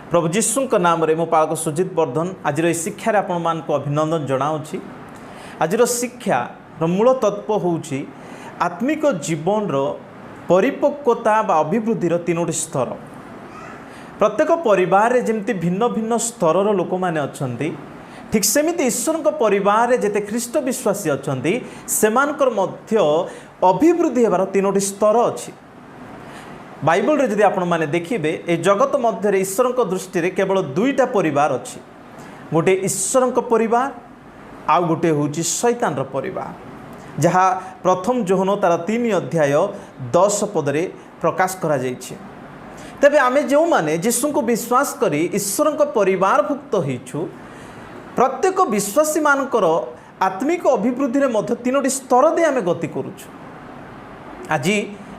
प्रभु जीशु नाम रे मो पालक सुजित वर्धन आज शिक्षार आपण मान को अभिनंदन जनाऊँगी। आज शिक्षा मूल तत्व होउछि आत्मिक जीवन परिपक्वता बा अभिवृद्धि तीनोटी स्तर। प्रत्येक परिवार रे जेमती भिन्न भिन्न स्तर लोक माने अछंती, ठीक सेमिति ईश्वर परिवार रे जेते ख्रीष्ट विश्वासी अछंती सेमानकर मध्य अभिवृद्धि हेबार तीनोटी स्तर अछि। बाइबल रे जदि आपण माने देखिबे ए जगत मध्य रे ईश्वर दृष्टि रे केवल दुईटा परिवार अछि, गोटे ईश्वर परिवार आउ गोटे होउछि शैतान परिवार, जहाँ प्रथम जोहन तार 3 अध्याय 10 पद रे प्रकाश करा जाइछि। तेबे आमे जो माने यीशु को विश्वास करी ईश्वर परिवार भुक्त होइछु, प्रत्येक विश्वासी मानकर आत्मिक अभिवृद्धि रे मध्य तीनोटी स्तर दे आमे गति करूछु। आज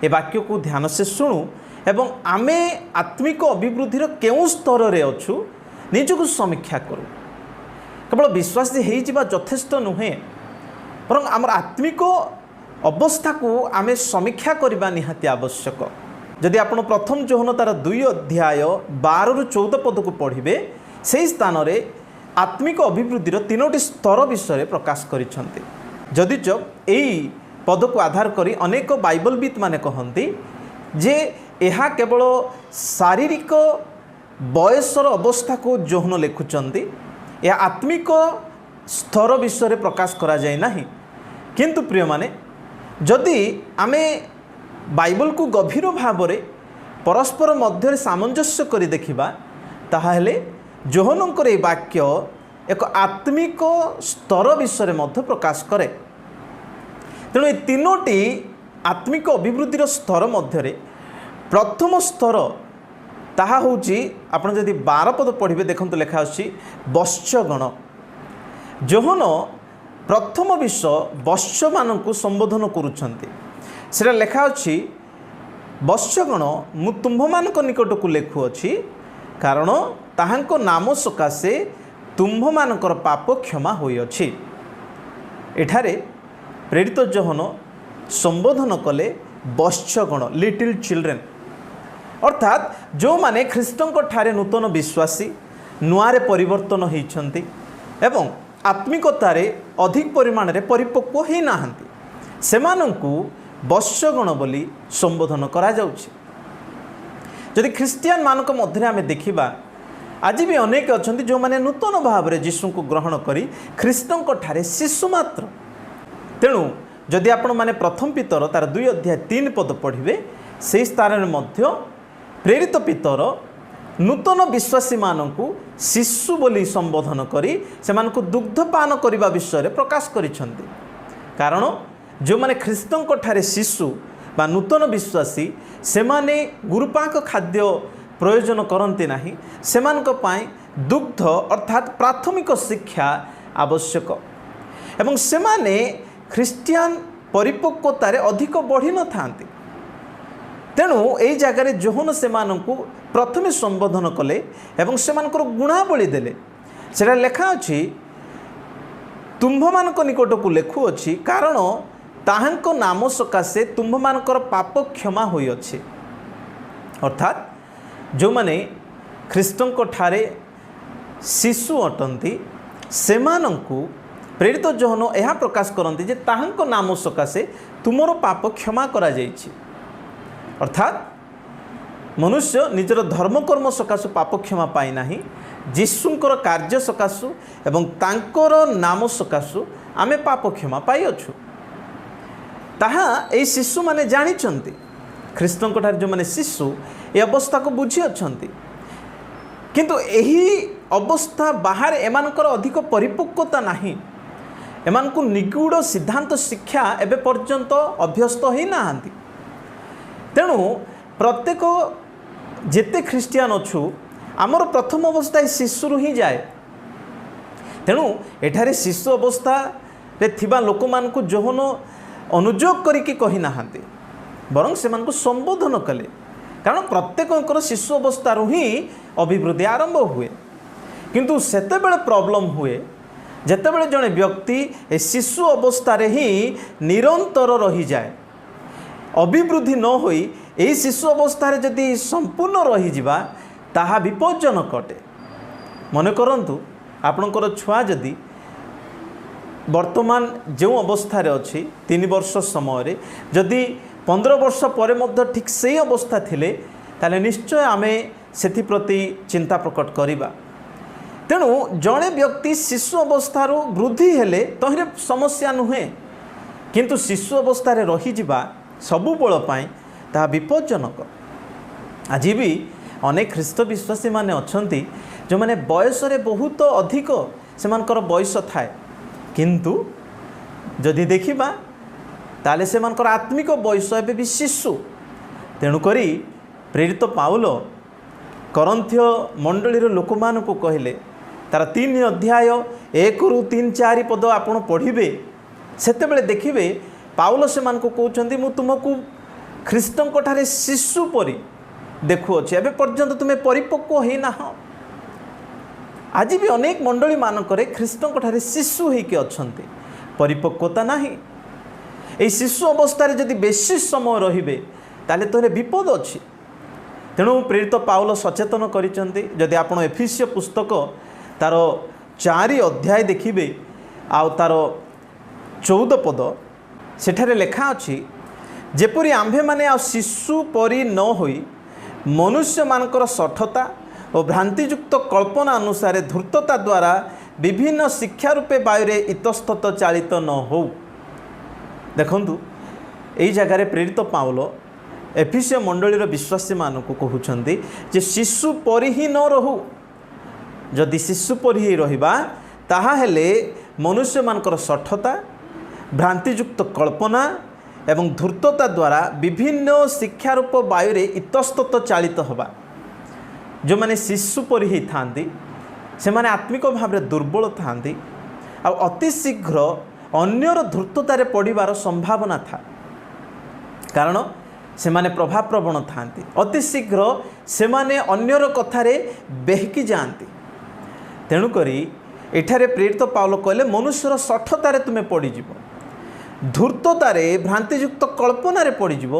ए वाक्य को ध्यान से शुणु एवं आमे आत्मिक अभिवृद्धि रो केउ स्तर रे अछु निजको समीक्षा करू। केवल विश्वासी हेइ जिबा यथेष्ट नुहे, बरं आमर आत्मिक अवस्था को आमे समीक्षा करबा निहाती आवश्यक। जदि आपण प्रथम जोहन तार 2 अध्याय 12 रु 14 पद को पढ़िबे, सेही स्थान रे आत्मिक अभिवृद्धि रो तीनोटी स्तर विषय प्रकाश करिसंती। जदि च एई पद को आधार करी अनेक बाइबलविद माने कहती जे यह केवल शारीरिक बयसर अवस्था को जोहन लिखुचंती, यह आत्मिक स्तर विषय प्रकाश करा जाए नाही। किंतु प्रिय माने जदि आमे बाइबल को गभीर भाव रे परस्पर मध्य सामंजस्य करी देखिबा, ताहाले जोहनकर ए वाक्य एक आत्मिक स्तर विषय मध्य प्रकाश करे। तेणु ये तीनोटी आत्मिक अभिवृद्धि स्तर मध्य प्रथम स्तर ताहा होउची आपण जदि 12 पद पढ़िबे देखंतु लेखा अछि वत्स्यगण। जोहन प्रथम विषय वत्स्य मानकु संबोधन करूछंती, सेटा लेखा अछि वत्स्यगण मु तुम्भ मानक निकट को लेखु अछि, कारण ताहांको नाम सकाशे तुम्भ मानकर पाप क्षमा होई अछि। एठारे प्रेरित जोहन संबोधन कले वत्स्यगण लिटिल चिल्ड्रेन, अर्थात जो माने ख्रीष्टंक ठारे नूतन विश्वासी नुआरे परिवर्तन होइछंती एवं आत्मिकतारे अधिक परिमाण रे परिपक्व होई नाहंती, सेमानंकु वत्स्यगण बोली संबोधन करा जाउछि। जदि ख्रिस्टियन मानक मध्य आमे देखिबा, आज भी अनेक अछंती जो माने नूतन भाव रे यीशु को ग्रहण करी ख्रीष्टंक ठारे शिशु मात्र। तेणु जदि आपण माने प्रथम पितर तार 2 अध्याय 3 पद पढ़िबे, से स्थान में मध्य प्रेरित पितर नूतन विश्वासी मानकु शिशु बोली संबोधन करी सेमानकु दुग्धपान करने विषय प्रकाश करिसंती। कारण जो माने ख्रीष्टंक ठारे शिशु बा नूतन विश्वासी सेमाने गुरुपाक खाद्य प्रयोजन करती नाही, सेमानक पाई दुग्ध अर्थात प्राथमिक शिक्षा आवश्यक एवं सेमाने ख्रिस्टियन परिपक्वतार अधिक बढ़ी न थांती। तेणु यही जगार जोहन सेमानंकु प्रथमे संबोधन कले एवं सेमानकर गुणावली देले। सेटा लेखा अछि तुम्भ मानक निकट को लेखु अछि, कारण ताहांको नाम सकाशे तुम्भ मानकर पाप क्षमा होई अछि। अर्थात जो माने ख्रीष्टंक ठारे शिशु अटंती सेमानंकु प्रेरित जोहन यह प्रकाश करती जे ताहांको नाम सकाशे तुमर पाप क्षमा करा जाइछि। अर्थात मनुष्य निजर धर्मकर्म सकाशु पाप क्षमा पाई नाही, यीशुंकर कार्य सकाशु एवं तांकर नाम सकाशु आमे पाप क्षमा पाई अछु। ताहा ए शिशु माने जानिचंती, ख्रीष्टंक ठारे जो माने शिशु ए अवस्था को बुझी अछंती, किंतु एही अवस्था बाहर एमानकर अधिक परिपक्वता नाही। एमानकु निगूढ़ सिद्धांत शिक्षा एबे पर्यंत अभ्यस्त ही नाहांती। तेणु प्रत्येक जेते ख्रिस्टियान अछु आमर प्रथम अवस्था शिशु ही जाए। तेणु एठारे शिशु अवस्था रे थिबा लोक मानकु जोहन अनुजोग करिकि कहि नाहांती, बरं सेमानकु संबोधन कले, कारण प्रत्येकଙ୍କର शिशु अवस्था ही अभिवृद्धि आरंभ हुए। किंतु सेतेबेले प्रॉब्लम हुए जेतेबेले जणे व्यक्ति ए शिशु अवस्था रे ही निरंतर रही जाए, अभिवृद्धि न होई एही शिशु अवस्था रे जदि संपूर्ण रही जिबा ତାହା ବିପଜ୍ଜନକ ଅଟେ। ମନେ କରନ୍ତୁ ଆପଣଙ୍କର ଛୁଆ ଯଦି ବର୍ତ୍ତମାନ ଯେଉଁ ଅବସ୍ଥାରେ ଅଛି 3 ବର୍ଷ ସମୟରେ ଯଦି 15 ବର୍ଷ ପରେ ମଧ୍ୟ ଠିକ୍ ସେହି ଅବସ୍ଥା ଥିଲେ ତାହେଲେ ନିଶ୍ଚୟ ଆମେ ସେଥିପ୍ରତି ଚିନ୍ତା ପ୍ରକଟ କରିବା। ତେଣୁ ଜଣେ ବ୍ୟକ୍ତି ଶିଶୁ ଅବସ୍ଥାରୁ ବୃଦ୍ଧି ହେଲେ ତହିଁରେ ସମସ୍ୟା ନୁହେଁ, କିନ୍ତୁ ଶିଶୁ ଅବସ୍ଥାରେ ରହିଯିବା ସବୁବେଳ ପାଇଁ ତାହା ବିପଜ୍ଜନକ। ଆଜି ବି ଅନେକ ଖ୍ରୀଷ୍ଟ ବିଶ୍ୱାସୀମାନେ ଅଛନ୍ତି ଯେଉଁମାନେ ବୟସରେ ବହୁତ ଅଧିକ ସେମାନଙ୍କର ବୟସ ଥାଏ, କିନ୍ତୁ ଯଦି ଦେଖିବା ତାହେଲେ ସେମାନଙ୍କର ଆତ୍ମିକ ବୟସ ଏବେ ବି ଶିଶୁ। ତେଣୁକରି ପ୍ରେରିତ ପାଉଲ କରନ୍ଥୀୟ ମଣ୍ଡଳୀର ଲୋକମାନଙ୍କୁ କହିଲେ, ତାର 3 ଅଧ୍ୟାୟ 1ରୁ 3-4 ପଦ ଆପଣ ପଢ଼ିବେ, ସେତେବେଳେ ଦେଖିବେ ପାଉଲ ସେମାନଙ୍କୁ କହୁଛନ୍ତି ମୁଁ ତୁମକୁ ଖ୍ରୀଷ୍ଟଙ୍କଠାରେ ଶିଶୁ ପରି ଦେଖୁଅଛି, ଏବେ ପର୍ଯ୍ୟନ୍ତ ତୁମେ ପରିପକ୍ୱ ହୋଇନାହ। ଆଜି ବି ଅନେକ ମଣ୍ଡଳୀମାନଙ୍କରେ ଖ୍ରୀଷ୍ଟଙ୍କଠାରେ ଶିଶୁ ହୋଇକି ଅଛନ୍ତି, ପରିପକ୍ୱତା ନାହିଁ। ଏହି ଶିଶୁ ଅବସ୍ଥାରେ ଯଦି ବେଶୀ ସମୟ ରହିବେ ତାହେଲେ ତୋରେ ବିପଦ ଅଛି। ତେଣୁ ପ୍ରେରିତ ପାଉଲ ସଚେତନ କରିଛନ୍ତି। ଯଦି ଆପଣ ଏଫେସୀୟ ପୁସ୍ତକ ତାର 4 ଅଧ୍ୟାୟ ଦେଖିବେ ଆଉ ତାର 14 ପଦ, ସେଠାରେ ଲେଖା ଅଛି, ଯେପରି ଆମ୍ଭେମାନେ ଆଉ ଶିଶୁ ପରି ନ ହୋଇ ମନୁଷ୍ୟମାନଙ୍କର ଶଠତା ଓ ଭ୍ରାନ୍ତିଯୁକ୍ତ କଳ୍ପନା ଅନୁସାରେ ଧୂର୍ତ୍ତତା ଦ୍ୱାରା ବିଭିନ୍ନ ଶିକ୍ଷା ରୂପେ ବାୟୁରେ ଇତସ୍ତତ ଚାଳିତ ନ ହେଉ। ଦେଖନ୍ତୁ ଏହି ଜାଗାରେ ପ୍ରେରିତ ପାଉଲ ଏଫେସୀୟ ମଣ୍ଡଳୀର ବିଶ୍ୱାସୀମାନଙ୍କୁ କହୁଛନ୍ତି ଯେ ଶିଶୁ ପରି ହିଁ ନ ରହୁ। ଯଦି ଶିଶୁ ପରି ହିଁ ରହିବା ତାହେଲେ ମନୁଷ୍ୟମାନଙ୍କର ଶଠତା, ଭ୍ରାନ୍ତିଯୁକ୍ତ କଳ୍ପନା ଏବଂ ଧୂର୍ତ୍ତତା ଦ୍ୱାରା ବିଭିନ୍ନ ଶିକ୍ଷାରୂପ ବାୟୁରେ ଇତସ୍ତତ ଚାଳିତ ହେବା। ଯେଉଁମାନେ ଶିଶୁ ପରି ହୋଇଥାନ୍ତି ସେମାନେ ଆତ୍ମିକ ଭାବରେ ଦୁର୍ବଳ ଥାନ୍ତି ଆଉ ଅତି ଶୀଘ୍ର ଅନ୍ୟର ଧୂର୍ତ୍ତତାରେ ପଡ଼ିବାର ସମ୍ଭାବନା ଥାଏ, କାରଣ ସେମାନେ ପ୍ରଭାବପ୍ରବଣ ଥାନ୍ତି। ଅତି ଶୀଘ୍ର ସେମାନେ ଅନ୍ୟର କଥାରେ ବେହକି ଯାଆନ୍ତି। ତେଣୁକରି ଏଠାରେ ପ୍ରେରିତ ପାଉଲ କହିଲେ ମନୁଷ୍ୟର ଶଠତାରେ ତୁମେ ପଡ଼ିଯିବ, ଧୂର୍ତ୍ତତାରେ ଭ୍ରାନ୍ତିଯୁକ୍ତ କଳ୍ପନାରେ ପଡ଼ିଯିବ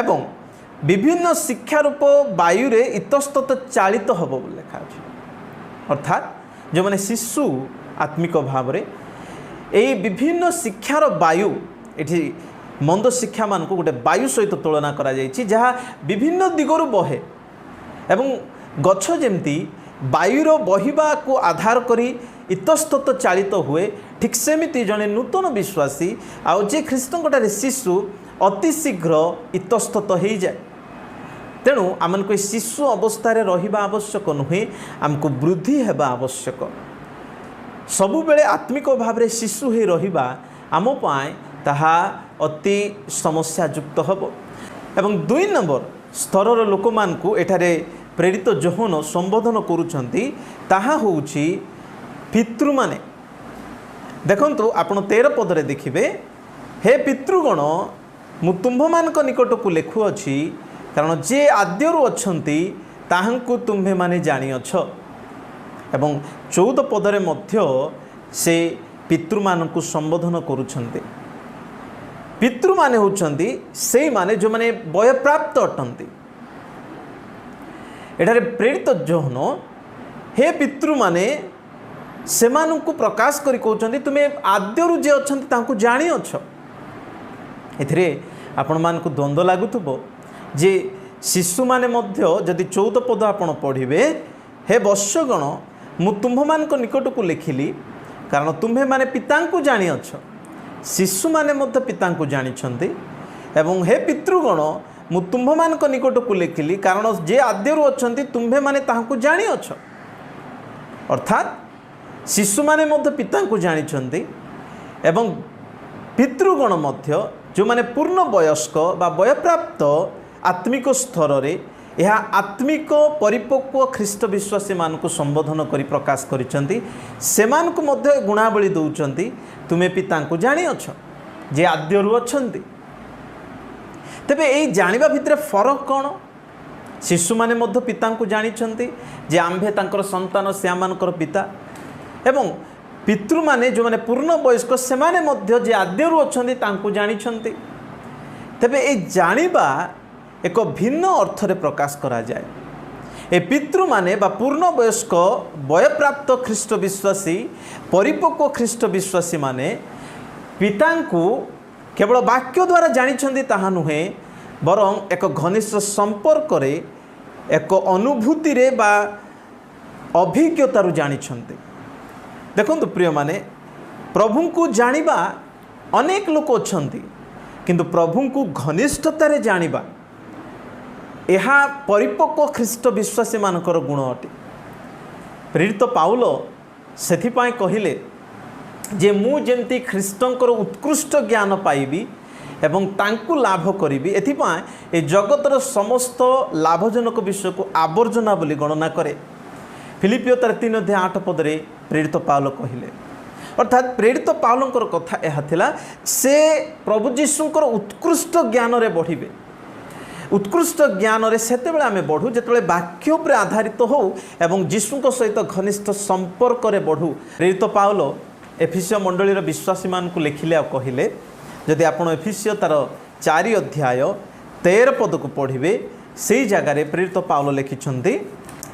ଏବଂ ବିଭିନ୍ନ ଶିକ୍ଷାରୂପ ବାୟୁରେ ଇତସ୍ତତ ଚାଳିତ ହେବ ବୋଲି ଲେଖା ଅଛି। ଅର୍ଥାତ୍ ଯେଉଁମାନେ ଶିଶୁ ଆତ୍ମିକ ଭାବରେ ଏହି ବିଭିନ୍ନ ଶିକ୍ଷାର ବାୟୁ, ଏଠି ମନ୍ଦ ଶିକ୍ଷାମାନଙ୍କୁ ଗୋଟେ ବାୟୁ ସହିତ ତୁଳନା କରାଯାଇଛି ଯାହା ବିଭିନ୍ନ ଦିଗରୁ ବହେ ଏବଂ ଗଛ ଯେମିତି ବାୟୁର ବହିବାକୁ ଆଧାର କରି ଇତସ୍ତତ ଚାଳିତ ହୁଏ, ଠିକ୍ ସେମିତି ଜଣେ ନୂତନ ବିଶ୍ୱାସୀ ଆଉ ଯେ ଖ୍ରୀଷ୍ଟଙ୍କଠାରେ ଶିଶୁ ଅତି ଶୀଘ୍ର ଇତସ୍ତତ ହୋଇଯାଏ। ତେଣୁ ଆମକୁ ଏ ଶିଶୁ ଅବସ୍ଥାରେ ରହିବା ଆବଶ୍ୟକ ନୁହେଁ, ଆମକୁ ବୃଦ୍ଧି ହେବା ଆବଶ୍ୟକ। ସବୁବେଳେ ଆତ୍ମିକ ଭାବରେ ଶିଶୁ ହୋଇ ରହିବା ଆମ ପାଇଁ ତାହା ଅତି ସମସ୍ୟାଯୁକ୍ତ ହେବ। ଏବଂ 2 ନମ୍ବର ସ୍ତରର ଲୋକମାନଙ୍କୁ ଏଠାରେ ପ୍ରେରିତ ଯୋହନ ସମ୍ବୋଧନ କରୁଛନ୍ତି, ତାହା ହେଉଛି ପିତୃମାନେ। ଦେଖନ୍ତୁ ଆପଣ 13 ପଦରେ ଦେଖିବେ, ହେ ପିତୃଗଣ ମୁଁ ତୁମ୍ଭମାନଙ୍କ ନିକଟକୁ ଲେଖୁଅଛି, କାରଣ ଯେ ଆଦ୍ୟରୁ ଅଛନ୍ତି ତାହାଙ୍କୁ ତୁମ୍ଭେମାନେ ଜାଣିଅଛ। ଏବଂ 14 ପଦରେ ମଧ୍ୟ ସେ ପିତୃମାନଙ୍କୁ ସମ୍ବୋଧନ କରୁଛନ୍ତି। ପିତୃମାନେ ହେଉଛନ୍ତି ସେଇମାନେ ଯେଉଁମାନେ ବୟପ୍ରାପ୍ତ ଅଟନ୍ତି। ଏଠାରେ ପ୍ରେରିତ ଯୋହନ ହେ ପିତୃମାନେ ସେମାନଙ୍କୁ ପ୍ରକାଶ କରି କହୁଛନ୍ତି ତୁମେ ଆଦ୍ୟରୁ ଯେ ଅଛନ୍ତି ତାଙ୍କୁ ଜାଣିଅଛ। ଏଥିରେ ଆପଣମାନଙ୍କୁ ଦ୍ୱନ୍ଦ୍ୱ ଲାଗୁଥିବ ଯେ ଶିଶୁମାନେ ମଧ୍ୟ ଯଦି 14 ପଦ ଆପଣ ପଢ଼ିବେ, ହେ ବତ୍ସଗଣ ମୁଁ ତୁମ୍ଭମାନଙ୍କ ନିକଟକୁ ଲେଖିଲି କାରଣ ତୁମ୍ଭେମାନେ ପିତାଙ୍କୁ ଜାଣିଅଛ। ଶିଶୁମାନେ ମଧ୍ୟ ପିତାଙ୍କୁ ଜାଣିଛନ୍ତି। ଏବଂ ହେ ପିତୃଗଣ ମୁଁ ତୁମ୍ଭମାନଙ୍କ ନିକଟକୁ ଲେଖିଲି କାରଣ ଯେ ଆଦ୍ୟରୁ ଅଛନ୍ତି ତୁମ୍ଭେମାନେ ତାହାଙ୍କୁ ଜାଣିଅଛ। ଅର୍ଥାତ୍ ଶିଶୁମାନେ ମଧ୍ୟ ପିତାଙ୍କୁ ଜାଣିଛନ୍ତି ଏବଂ ପିତୃଗଣ ମଧ୍ୟ ଯେଉଁମାନେ ପୂର୍ଣ୍ଣ ବୟସ୍କ ବା ବୟପ୍ରାପ୍ତ ଆତ୍ମିକ ସ୍ତରରେ ଏହା ଆତ୍ମିକ ପରିପକ୍ୱ ଖ୍ରୀଷ୍ଟ ବିଶ୍ୱାସୀମାନଙ୍କୁ ସମ୍ବୋଧନ କରି ପ୍ରକାଶ କରିଛନ୍ତି। ସେମାନଙ୍କୁ ମଧ୍ୟ ଗୁଣାବଳୀ ଦେଉଛନ୍ତି, ତୁମେ ପିତାଙ୍କୁ ଜାଣିଅଛ ଯେ ଆଦ୍ୟରୁ ଅଛନ୍ତି। ତେବେ ଏହି ଜାଣିବା ଭିତରେ ଫରକ କ'ଣ? ଶିଶୁମାନେ ମଧ୍ୟ ପିତାଙ୍କୁ ଜାଣିଛନ୍ତି ଯେ ଆମ୍ଭେ ତାଙ୍କର ସନ୍ତାନ, ସେ ଆମମାନଙ୍କର ପିତା। ଏବଂ ପିତୃମାନେ ଯେଉଁମାନେ ପୂର୍ଣ୍ଣ ବୟସ୍କ ସେମାନେ ମଧ୍ୟ ଯେ ଆଦ୍ୟରୁ ଅଛନ୍ତି ତାଙ୍କୁ ଜାଣିଛନ୍ତି। ତେବେ ଏହି ଜାଣିବା ଏକ ଭିନ୍ନ ଅର୍ଥରେ ପ୍ରକାଶ କରାଯାଏ। ए पितृ माने बा पूर्ण वयस्क वयप्राप्त ख्रीष्ट विश्वासी परिपक्व ख्रीष्ट विश्वासी माने पिता को केवल वाक्य द्वारा जानी ताहा नुहे बरं एक घनिष्ठ संपर्क रे एक अनुभूति रे बा अभिज्ञतारू जानी देखु प्रिय माने प्रभु को जानिबा अनेक लोक अछंती किंतु प्रभु को घनिष्ठतार जानिबा यह परिपक्व ख्रीष्ट विश्वासी मानकर गुण अटे। प्रेरित पाउल सेथिपाई कहिले जे मु जेमती ख्रीष्टंकर उत्कृष्ट ज्ञान पाइबी एवं तांकु लाभ करिबी एथिपाई ए जगतर समस्त लाभजनक विषय को आवर्जना बोली गणना करे। फिलिपियो 3:8 पदरे प्रेरित पाउल कहिले अर्थात प्रेरित पाउलंकर कथा यह थिला से प्रभु जीशुंकर उत्कृष्ट ज्ञान रे बढ़िबे। उत्कृष्ट ज्ञान रे सेतेबेले आमे बढ़ू जेतेबेले वाक्य उपर आधारित हो एवं जीशुंक सहित घनिष्ठ संपर्क रे बढ़ू। प्रेरित पाउल एफिसियो मंडलीर विश्वासी मान को लिखिले आ कहिले जदि आपण एफिसियो तार 4 अध्याय 13 पद को पढ़िबे सेई जगह रे प्रेरित पाउल लिखिछन्ती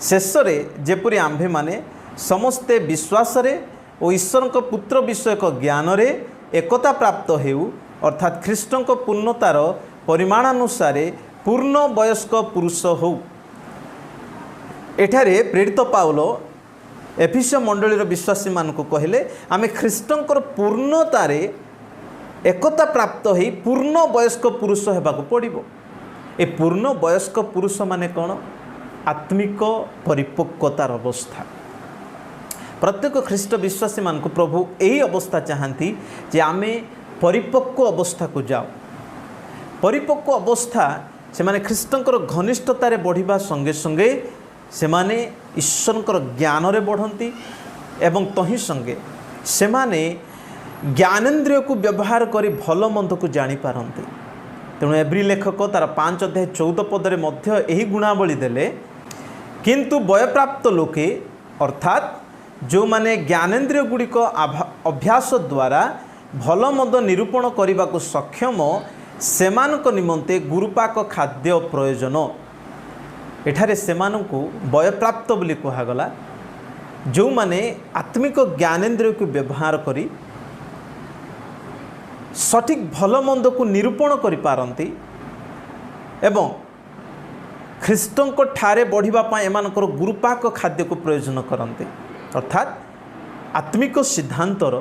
शेष रे जेपरि आम्भे माने समस्ते विश्वास रे और ईश्वर को पुत्र विषयक ज्ञान रे एकता प्राप्त हेउ अर्थात ख्रीष्टंक पूर्णतार परिमाणानुसार पूर्ण वयस्क पुरुष हो। एठारे प्रेरित पाउल एफिसियो मंडलीर विश्वासी मान को कहले आमे ख्रीष्टंकर पूर्णतार एकता प्राप्त हो पूर्ण वयस्क पुरुष हेबाकु पड़िबो। ए पूर्ण वयस्क पुरुष माने कौन? आत्मिक परिपक्वतार अवस्था। प्रत्येक ख्रीष्ट विश्वासी मान को प्रभु यही अवस्था चाहती जे आमे परिपक्व अवस्था को जाओ। परिपक्व अवस्था से माने ख्रीष्टंकर घनिष्ठतार बढ़िबा संगे संगे से माने ईश्वरंकर ज्ञान रे बढ़ंती एवं तही संगे से माने ज्ञानेन्द्रिय को व्यवहार करी भल मंद को जानी पारंती। तेणु एब्री लेखक तार 5:14 पदरे मध्य यही गुणावली देले किंतु वयप्राप्त लोके अर्थात जो माने ज्ञानेन्द्रिय गुड़िक अभ्यास द्वारा भल मंद निरूपण करने को सक्षम सेमानक निमंते गुरुपाक खाद्य प्रयोजन। एठारे सेमानकु वयप्राप्त बोली कहागला जो माने आत्मिक ज्ञानेन्द्रिय को व्यवहार करी सठिक भल मंद को निरूपण करि पारंती एवं ख्रीष्टंक ठारे बढ़िबा पाए एमानकर गुरुपाक खाद्य को प्रयोजन करंती अर्थात आत्मिक सिद्धांतर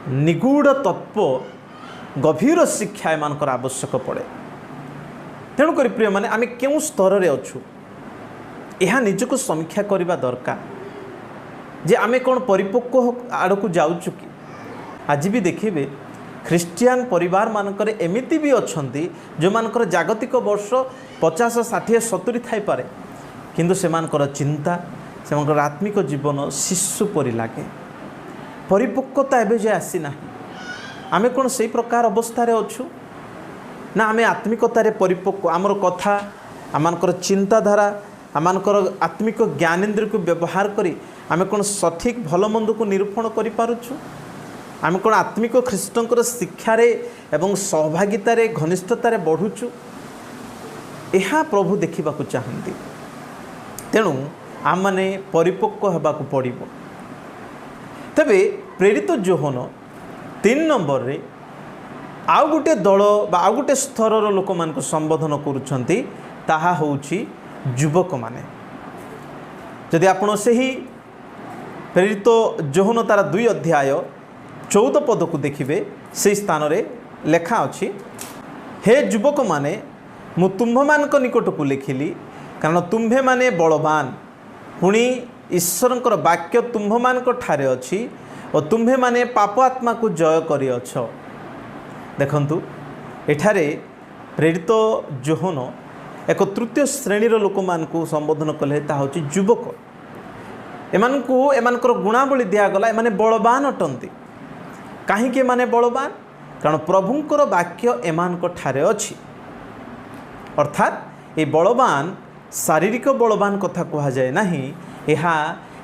निगूढ़ तत्व गभीर शिक्षा एमानकर आवश्यक पड़े। तेणुक प्रिय माने आमे केउं स्तर रे अछु यह निजको समीक्षा करबा दरकार जे आमे कोन परिपक्व आड़कू जाउछु कि। आज भी देखिबे ख्रीस्टियान परिवार मानकर एमिति भी अछंती जो मानकर जागतिक वर्ष 50 60 70 थाई पारे किंतु सेमानकर चिंता सेमानकर आत्मिक जीवन शिशु परि लागे। परिपक्वता एबे जे आसी नाही। आमे कोन सेई प्रकार अवस्था रे अछु ना आमे आत्मिकता रे परिपक्व आमर कथा आमानकर चिंताधारा आमानकर आत्मिक ज्ञानेन्द्रिय को व्यवहार करी आमे कोन सठिक भल मंद को निरूपण करि पारुछु। आम कौन आत्मिक ख्रीष्टंकर शिक्षार एवं सहभागितार घनिष्ठतार बढ़ुचु यह प्रभु देखा चाहती। तेणु आम मैंने परिपक्व होगाक पड़ो। तेबे प्रेरित जोहन 3 नंबर रे आउ गोटे दल बा आउ गोटे स्तर लोक मान संबोधन करुछंती ताहा होउछि युवक माने। जदि आपण सही प्रेरित जोहन तार 2 अध्याय 14 पद को देखिए से स्थान रे लेखा अछि हे युवक माने मु तुम्भ मान निकट को लिखिली कारण तुम्भे माने बलवान पुणी ईश्वरंकर वाक्य तुम्भ मान ठारे अछि और तुम्भे माने पाप आत्मा को जय करि अछ। देखंतु एठारे प्रेरित जोहन एक तृतीय श्रेणीर लोक मान को संबोधन कले ता होछि युवक। एमानकु एमानकर गुणावली दियागला एमाने बलवान अटंती। कहीं माने बलवान कारण प्रभुंकर वाक्य एमानक ठारे अछि अर्थात ये बलवान शारीरिक बलवान कथा कहा जाए नहीं यह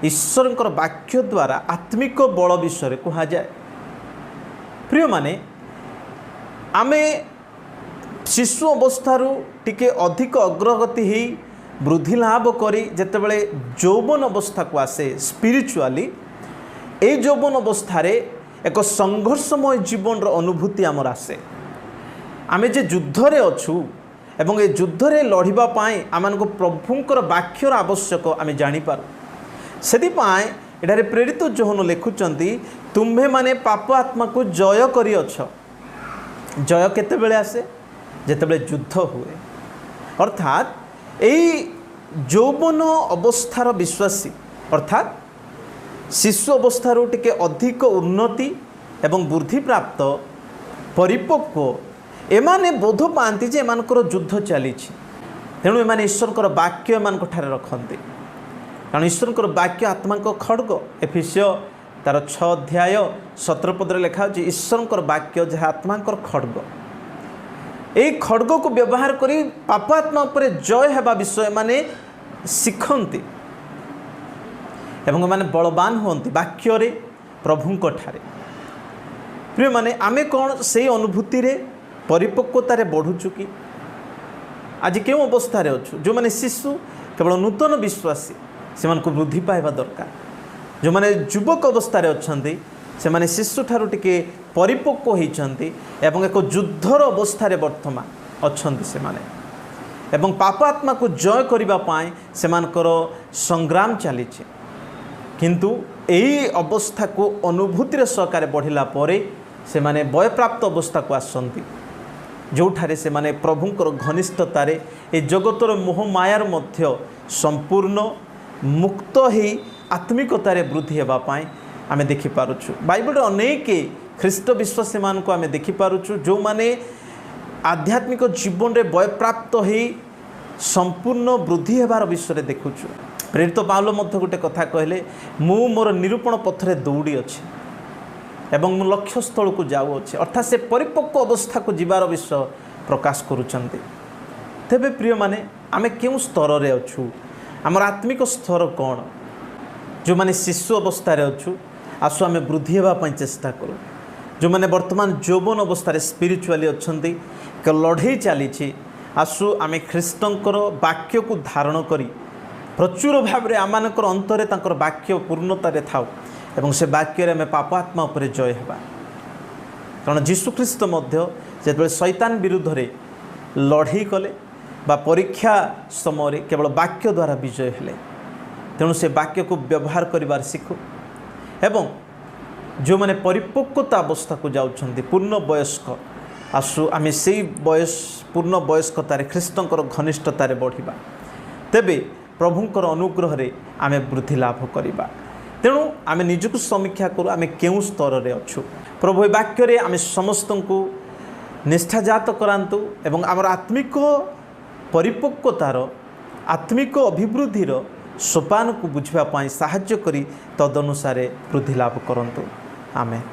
ईश्वरंकर वाक्य द्वारा आत्मिक बल विषय कहा जाए। प्रिय माने आमे शिशु अवस्थारू टिके अधिक अग्रगति ही वृद्धि लाभ करी जेतेबेले यौवन अवस्था को आसे स्पिरिचुअली ए यौवन अवस्था एक संघर्षमय जीवन अनुभूति आमर आसे आमे जे युद्ध रे अछु एवं ए युद्ध रे लड़िबा पाई आमान को प्रभुंकर वाक्यर आवश्यक आमे जानि पार सेति पाई एठारे प्रेरित जोहन लिखुचंती तुम्हे माने पाप आत्मा को जय करी अछ जय केतेबेले आसे जेतेबेले युद्ध हुए अर्थात एई यौवन अवस्थार विश्वासी अर्थात शिशु अवस्थारू टिके अधिक उन्नति एवं वृद्धि प्राप्त परिपक्व एमाने बोध पाती जे एमानकर युद्ध चली तेणु एमाने ईश्वर वाक्य एमान ठारे रखते कारण ईश्वर वाक्य आत्मा खड्ग एफिसियो तार 6 अध्याय 17 पदरे लिखा ईश्वर वाक्य जहाँ आत्मा खड्ग यही खड्ग को व्यवहार करी पापात्मा उपरे जय हेबा विषय माने शिखती एवं माने बलवान होती वाक्य रे प्रभुंक ठारे प्रिय माने आमे कौन से अनुभूति रे परिपक्वतार बढ़ुचु कि आज क्यों अवस्था अच्छु जो माने शिशु केवल नूतन विश्वासी से वृद्धि पाइबा दरकार जो माने युवक अवस्था अच्छा से माने शिशु ठारू टिके परिपक्व होती एवं एक युद्धर अवस्था वर्तमान अच्छा से माने एवं पापात्मा को जय करने से संग्राम चली किंतु यही अवस्था को अनुभूतिर सहकार बढ़ला परे से माने वयप्राप्त अवस्था को आसती जो ठारे से माने प्रभुंकर घनिष्ठतार ए जगतर मोह मायार मध्य संपूर्ण मुक्त ही आत्मिकतार वृद्धि होगापाई आम देखिपुँ बाइबल अनेक ख्रीष्ट विश्वासी मान को आम देखिपुँ जो माने आध्यात्मिक जीवन में वयप्राप्त हो संपूर्ण वृद्धि होबार विषय देखुचु प्रेरित पाउल मध्य गोटे कथा कहले मु मोर निरूपण पथरे दौड़ी अच्छे एवं लक्ष्य स्थल को जाऊँचे अर्थात से परिपक्व अवस्था को जीवार विषय प्रकाश करुचंती तेबे प्रिय माने आमे क्यों स्तर रे अछु आमर आत्मिक स्तर कौन जो माने शिशु अवस्था अच्छु आसु आमे वृद्धि होगा चेष्टा करूँ जो माने वर्तमान यौवन अवस्था स्पिरिचुअली अच्छी एक लड़े चली आसु आमे ख्रीष्टंकर वाक्य को धारण करी प्रचुर भाव में आमानकर अंतरे तांकर वाक्य पूर्णतार थाउ एवं से वाक्य आम पापात्मा उपरे जय हेबा कारण जीशुख्रीष्ट जो शैतान विरुद्ध रे लड़े कले बा परीक्षा समय केवल वाक्य द्वारा विजय हेले तेणु से वाक्य को व्यवहार करिवार शिखु एवं जो माने परिपक्वता अवस्था को जाउछन्ति पूर्ण वयस्क आसु आमे से पूर्ण वयस्कतार ख्रीष्टंकर घनिष्ठतार बढ़िबा तेबे प्रभुंकर अनुग्रह रे आमे वृद्धि लाभ करिबा तेणु आमे निजको समीक्षा करूँ आमे केउं स्तर रे अछु प्रभु वाक्य रे आमे समस्त को निष्ठाजात करांतु एवं आमर आत्मिक परिपक्वतार आत्मिक अभिवृद्धिर सोपान को बुझापी साहाय्य करी तदनुसारे वृद्धि लाभ करंतु आमेन।